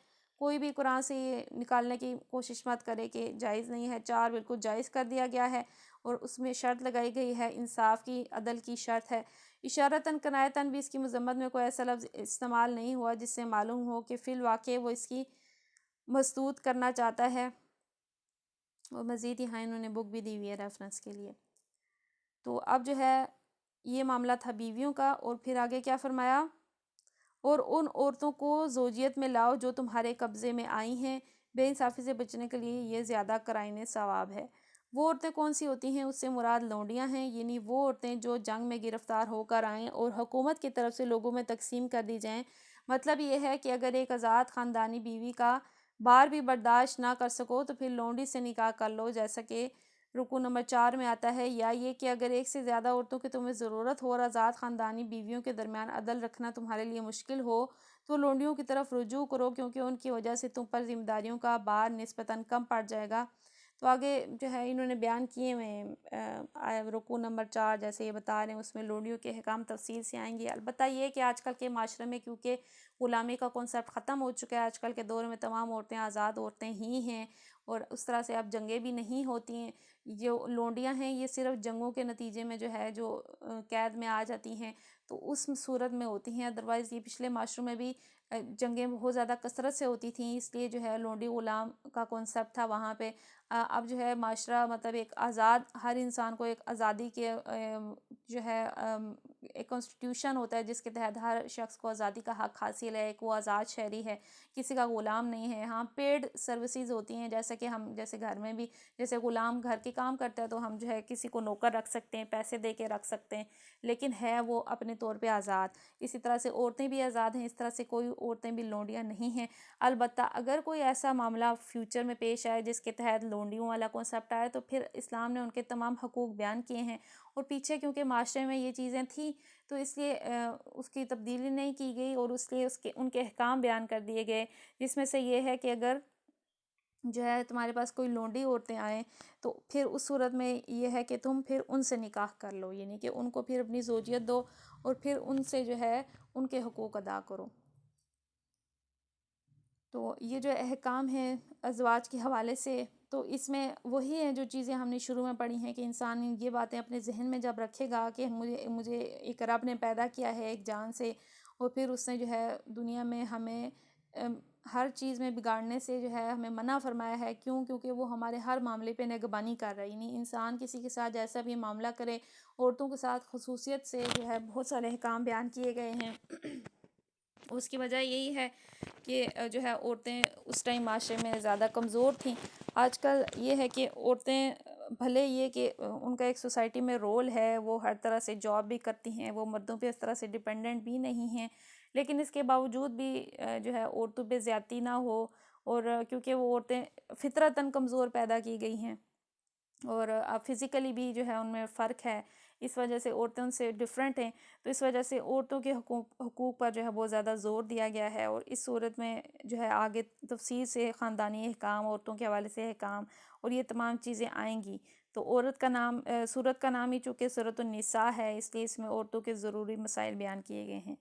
کوئی بھی قرآن سے یہ نکالنے کی کوشش مت کرے کہ جائز نہیں ہے، 4 بالکل جائز کر دیا گیا ہے، اور اس میں شرط لگائی گئی ہے، انصاف کی، عدل کی شرط ہے۔ اشارتاً کنایتاً بھی اس کی مذمت میں کوئی ایسا لفظ استعمال نہیں ہوا جس سے معلوم ہو کہ فی الواقع وہ اس کی مسدود کرنا چاہتا ہے، اور مزید یہاں انہوں نے بک بھی دی ہوئی ہے ریفرنس کے لیے۔ تو اب جو ہے یہ معاملہ تھا بیویوں کا، اور پھر آگے کیا فرمایا، اور ان عورتوں کو زوجیت میں لاؤ جو تمہارے قبضے میں آئی ہیں، بے انصافی سے بچنے کے لیے یہ زیادہ کرائن ثواب ہے۔ وہ عورتیں کون سی ہوتی ہیں؟ اس سے مراد لونڈیاں ہیں، یعنی وہ عورتیں جو جنگ میں گرفتار ہو کر آئیں اور حکومت کی طرف سے لوگوں میں تقسیم کر دی جائیں۔ مطلب یہ ہے کہ اگر ایک آزاد خاندانی بیوی کا بار بھی برداشت نہ کر سکو تو پھر لونڈی سے نکاح کر لو، جیسا کہ رکو نمبر 4 میں آتا ہے، یا یہ کہ اگر ایک سے زیادہ عورتوں کی تمہیں ضرورت ہو اور آزاد خاندانی بیویوں کے درمیان عدل رکھنا تمہارے لیے مشکل ہو تو لونڈیوں کی طرف رجوع کرو، کیونکہ ان کی وجہ سے تم پر ذمہ داریوں کا بار نسبتاً کم پڑ جائے گا۔ تو آگے جو ہے انہوں نے بیان کیے ہوئے رکوع نمبر 4 جیسے یہ بتا رہے ہیں، اس میں لونڈیوں کے احکام تفصیل سے آئیں گے۔ البتہ یہ کہ آج کل کے معاشرے میں کیونکہ غلامی کا کنسیپٹ ختم ہو چکا ہے، آج کل کے دور میں تمام عورتیں آزاد عورتیں ہی ہیں، اور اس طرح سے اب جنگیں بھی نہیں ہوتی ہیں۔ جو لونڈیاں ہیں یہ صرف جنگوں کے نتیجے میں جو ہے جو قید میں آ جاتی ہیں تو اس صورت میں ہوتی ہیں، ادروائز یہ پچھلے معاشروں میں بھی جنگیں بہت زیادہ کثرت سے ہوتی تھیں، اس لیے جو ہے لونڈی غلام کا کنسیپٹ تھا وہاں پہ۔ اب جو ہے معاشرہ مطلب ایک آزاد، ہر انسان کو ایک آزادی کے جو ہے ایک کانسٹیٹیوشن ہوتا ہے جس کے تحت ہر شخص کو آزادی کا حق حاصل ہے، ایک وہ آزاد شہری ہے، کسی کا غلام نہیں ہے۔ ہاں پیڈ سروسز ہوتی ہیں، جیسے کہ ہم جیسے گھر میں بھی جیسے غلام گھر کے کام کرتا ہے تو ہم جو ہے کسی کو نوکر رکھ سکتے ہیں، پیسے دے کے رکھ سکتے ہیں، لیکن ہے وہ اپنے طور پہ آزاد۔ اسی طرح سے عورتیں بھی آزاد ہیں، اس طرح سے کوئی عورتیں بھی لونڈیاں نہیں ہیں۔ البتہ اگر کوئی ایسا معاملہ فیوچر میں پیش آئے جس کے تحت لونڈیوں والا کنسیپٹ آئے تو پھر اسلام نے ان کے تمام حقوق بیان کیے ہیں، اور پیچھے کیونکہ معاشرے میں یہ چیزیں تھیں تو اس لیے اس کی تبدیلی نہیں کی گئی، اور اس لیے ان کے احکام بیان کر دیے گئے، جس میں سے یہ ہے کہ اگر جو ہے تمہارے پاس کوئی لونڈی عورتیں آئیں تو پھر اس صورت میں یہ ہے کہ تم پھر ان سے نکاح کر لو، یعنی کہ ان کو پھر اپنی زوجیت دو اور پھر ان سے جو ہے ان کے حقوق ادا کرو۔ تو یہ جو احکام ہیں ازواج کے حوالے سے، تو اس میں وہی ہیں جو چیزیں ہم نے شروع میں پڑھی ہیں کہ انسان یہ باتیں اپنے ذہن میں جب رکھے گا کہ مجھے ایک رب نے پیدا کیا ہے ایک جان سے، اور پھر اس نے جو ہے دنیا میں ہمیں ہر چیز میں بگاڑنے سے جو ہے ہمیں منع فرمایا ہے، کیونکہ وہ ہمارے ہر معاملے پہ نگہبانی کر رہا ہے، یعنی انسان کسی کے ساتھ جیسا بھی معاملہ کرے، عورتوں کے ساتھ خصوصیت سے جو ہے بہت سارے احکام بیان کیے گئے ہیں۔ اس کی وجہ یہی ہے کہ جو ہے عورتیں اس ٹائم معاشرے میں زیادہ کمزور تھیں۔ آج کل یہ ہے کہ عورتیں بھلے یہ کہ ان کا ایک سوسائٹی میں رول ہے، وہ ہر طرح سے جاب بھی کرتی ہیں، وہ مردوں پہ اس طرح سے ڈیپینڈنٹ بھی نہیں ہیں، لیکن اس کے باوجود بھی جو ہے عورتوں پہ زیادتی نہ ہو، اور کیونکہ وہ عورتیں فطرتاً کمزور پیدا کی گئی ہیں، اور فزیکلی بھی جو ہے ان میں فرق ہے، اس وجہ سے عورتیں ان سے ڈیفرنٹ ہیں، تو اس وجہ سے عورتوں کے حقوق پر جو ہے بہت زیادہ زور دیا گیا ہے، اور اس صورت میں جو ہے آگے تفصیل سے خاندانی احکام، عورتوں کے حوالے سے احکام اور یہ تمام چیزیں آئیں گی۔ تو عورت کا نام سورت کا نام ہی چونکہ سورۃ النساء ہے، اس لیے اس میں عورتوں کے ضروری مسائل بیان کیے گئے ہیں۔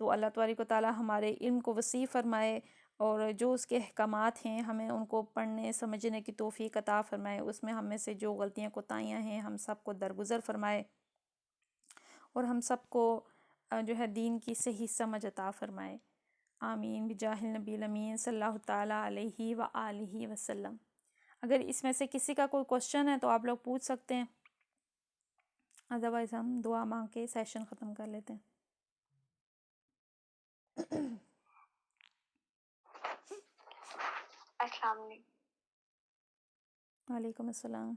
تو اللہ تبارک و تعالی ہمارے علم کو وسیع فرمائے، اور جو اس کے احکامات ہیں ہمیں ان کو پڑھنے سمجھنے کی توفیق عطا فرمائے، اس میں ہم میں سے جو غلطیاں کوتاہیاں ہیں ہم سب کو درگزر فرمائے، اور ہم سب کو جو ہے دین کی صحیح سمجھ عطا فرمائے۔ آمین بجاہ النبی الامین صلی اللہ تعالیٰ علیہ وآلہ وسلم۔ اگر اس میں سے کسی کا کوئی کوشچن ہے تو آپ لوگ پوچھ سکتے ہیں، ادروائز ہم دعا مانگ کے سیشن ختم کر لیتے ہیں۔ السلام علیکم۔ وعلیکم السلام۔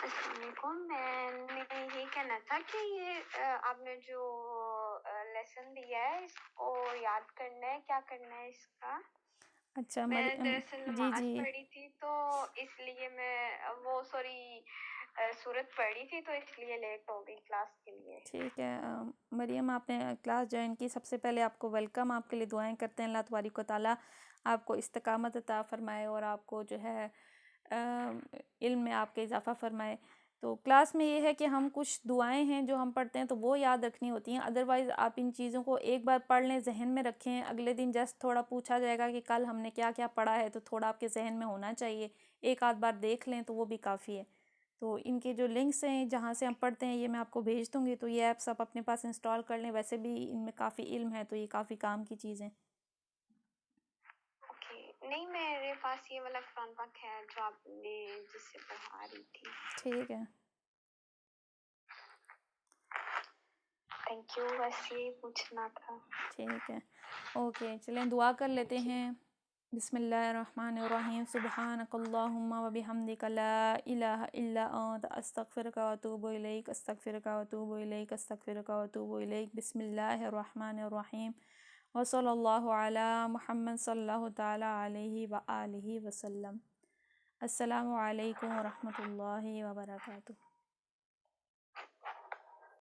السلام علیکم، میں نے یہ کہنا تھا کہ یہ آپ نے جو لیسن دیا ہے اس کو یاد کرنا ہے، کیا کرنا ہے اس کا؟ اچھا میں دراصل جی نماز جی پڑھی تھی تو اس لیے میں وہ سورت پڑھی تھی تو اس لیے لیٹ ہو گئی کلاس کے لیے۔ ٹھیک ہے مریم، آپ نے کلاس جوائن کی، سب سے پہلے آپ کو ویلکم، آپ کے لیے دعائیں کرتے ہیں اللہ تبارک و تعالیٰ آپ کو استقامت عطا فرمائے اور آپ کو جو ہے علم میں آپ کے اضافہ فرمائے۔ تو کلاس میں یہ ہے کہ ہم کچھ دعائیں ہیں جو ہم پڑھتے ہیں تو وہ یاد رکھنی ہوتی ہیں، ادروائز آپ ان چیزوں کو ایک بار پڑھ لیں، ذہن میں رکھیں، اگلے دن جسٹ تھوڑا پوچھا جائے گا کہ کل ہم نے کیا کیا پڑھا ہے، تو تھوڑا آپ کے ذہن میں ہونا چاہیے، ایک آدھ بار دیکھ لیں تو وہ بھی کافی ہے۔ تو ان کے جو لنکس ہیں جہاں سے ہم پڑھتے ہیں یہ میں آپ کو بھیج دوں گی، تو یہ ایپس آپ اپنے پاس انسٹال کر لیں، ویسے بھی ان میں کافی علم ہے تو یہ کافی کام کی چیزیں۔ اوکے، نہیں میرے پاس یہ والا قرآن پاک ہے جو آپ نے جس سے پڑھا رہی تھی۔ ٹھیک ہے، تھینک یو، بس یہ پوچھنا تھا۔ ٹھیک ہے، اوکے، چلیں دعا کر لیتے تھینک یو۔ ہیں۔ بسم اللہ الرحمن الرحیم، سبحانک اللہم و بحمدک لا الہ الا انت، استغفرک و اتوب الیک، استغفرک و اتوب الیک، استغفرک و اتوب الیک۔ بسم اللہ الرحمن الرحیم، وصلی اللہ علی محمد صلی اللہ تعالی علیہ وآلہ وسلم۔ السلام علیکم ورحمۃ اللہ وبرکاتہ۔